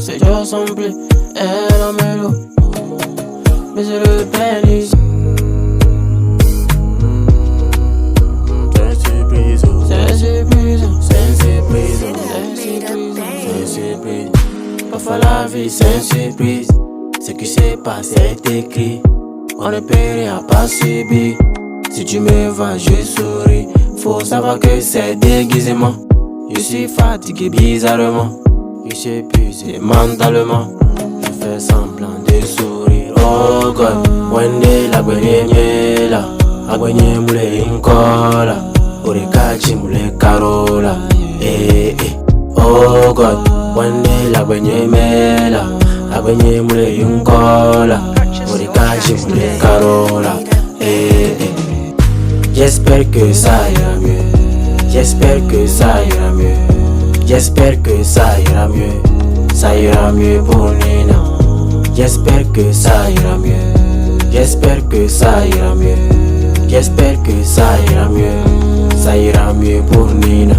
ses jours sont plus. Elle en met l'eau, mais je le pénise. Parfois la vie c'est une surprise. Ce qui s'est passé est écrit. On ne peut rien pas subir. Si tu me vois je souris. Faut savoir que c'est déguisement. Je suis fatigué bizarrement. Je suis épuisé mentalement. Je fais semblant de sourire. Oh God, wende la gwenye la agwenye mule inkola. Orekachi mule karola. Oh God, wende la gwenye mela agwenye mule inkola. Orekachi mule karola. J'espère que ça ira mieux. J'espère que ça ira mieux. J'espère que ça ira mieux. Ça ira mieux pour Nina. J'espère que ça ira mieux. J'espère que ça ira mieux. J'espère que ça ira mieux. Ça ira mieux pour Nina.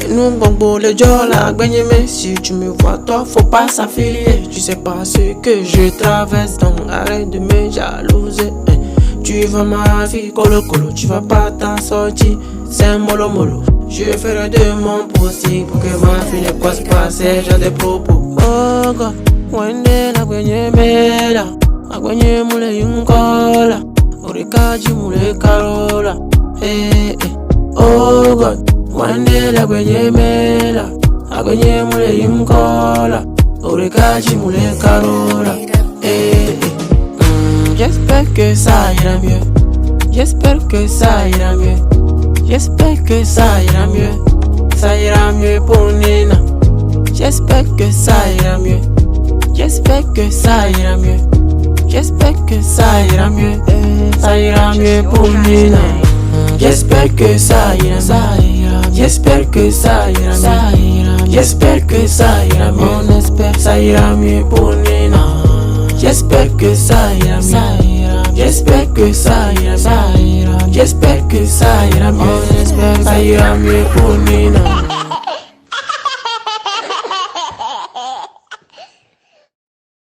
Et nous bon les jola gagner mais si tu me vois toi faut pas s'affilier. Tu sais pas ce que je traverse donc arrête de me jalouser. Tu vas ma vie colo colo, tu vas pas t'en sortir, c'est mollo mollo. Je ferai de mon possible pour que ma fille ne croise pas ces gens de propos. Oh God, wende la gwenye mela, la gwenye mule yungola, orekaji mule karola. Oh God, wende la gwenye mela, la gwenye mule yungola, orekaji mule karola. J'espère que ça ira mieux. J'espère que ça ira mieux. J'espère que ça ira mieux. Ça ira mieux pour Nina. J'espère que ça ira mieux. J'espère que ça ira mieux. J'espère que ça ira mieux. Ça ira mieux pour Nina. J'espère que ça ira mieux. J'espère que ça ira mieux. J'espère que ça ira mieux. On espère ça ira mieux pour Nina. J'espère que ça ira mieux. J'espère que ça ira mieux. J'espère que ça ira mieux. Ça ira mieux pour Nina.